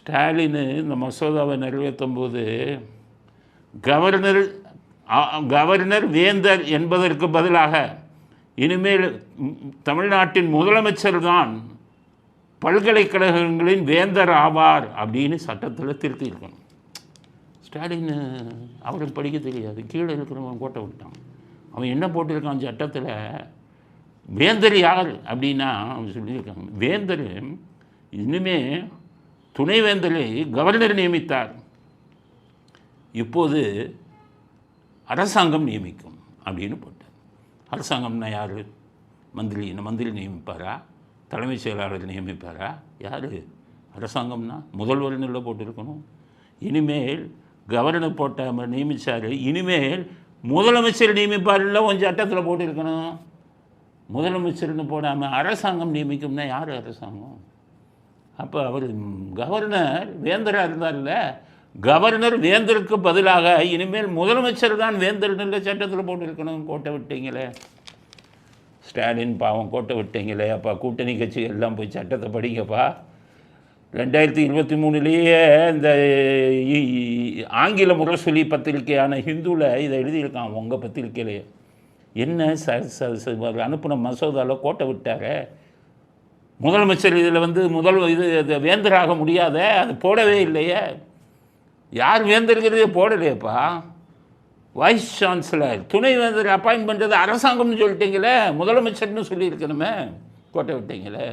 ஸ்டாலின் இந்த மசோதாவை நிறைவேற்றும்போது governor governor வேந்தர் என்பதற்கு பதிலாக இனிமேல் தமிழ்நாட்டின் முதலமைச்சர் தான் பல்கலைக்கழகங்களின் வேந்தர் ஆவார் அப்படின்னு சட்டத்தில் திருத்தியிருக்கணும். ஸ்டாலின் அவருக்கு படிக்க தெரியாது, கீழே இருக்கிறவன் கோட்டை விட்டான். அவன் என்ன போட்டிருக்கான் சட்டத்தில், வேந்தர் யார் அப்படின்னா அவன் சொல்லியிருக்காங்க, வேந்தர் இனிமே துணைவேந்தரை கவர்னர் நியமித்தார், இப்போது அரசாங்கம் நியமிக்கும் அப்படின்னு போட்டார். அரசாங்கம்னா யார்? மந்திரி நியமிப்பாரா? தலைமைச் செயலாளர் நியமிப்பாரா? யார்? அரசாங்கம்னா முதல்வர்னு போட்டிருக்கணும். இனிமேல் கவர்னர் போட்ட நியமித்தார், இனிமேல் முதலமைச்சர் நியமிப்பார்ல கொஞ்சம் சட்டத்தில் போட்டிருக்கணும். முதலமைச்சர்னு போடாமல் அரசாங்கம் நியமிக்கும்னா யார் அரசாங்கம்? அப்போ அவர் கவர்னர் வேந்தராக இருந்தார்ல, கவர்னர் வேந்தருக்கு பதிலாக இனிமேல் முதலமைச்சர் தான் வேந்தர்னு சட்டத்தில் போட்டிருக்கணும். கோட்டை விட்டீங்களே ஸ்டாலின், பாவம் கோட்டை விட்டீங்களே. அப்பா கூட்டணி கட்சி எல்லாம் போய் சட்டத்தை படிங்கப்பா. 2023 இந்த ஆங்கில முரசொலி பத்திரிகையான ஹிந்துவில் இதை எழுதியிருக்கான் உங்கள் பத்திரிக்கையிலேயே. என்ன அனுப்பின மசோதாவில் கோட்டை விட்டார முதலமைச்சர் இதில் இது வேந்தராக முடியாத, அது போடவே இல்லையே. யார் வேந்தருங்கிறதே போடலையேப்பா. வைஸ் சான்சலர் துணைவேந்தர் அப்பாயின்ட் பண்ணுறது அரசாங்கம்னு சொல்லிட்டீங்களே, முதலமைச்சர்னு சொல்லியிருக்கணுமே, கோட்டை விட்டீங்களே.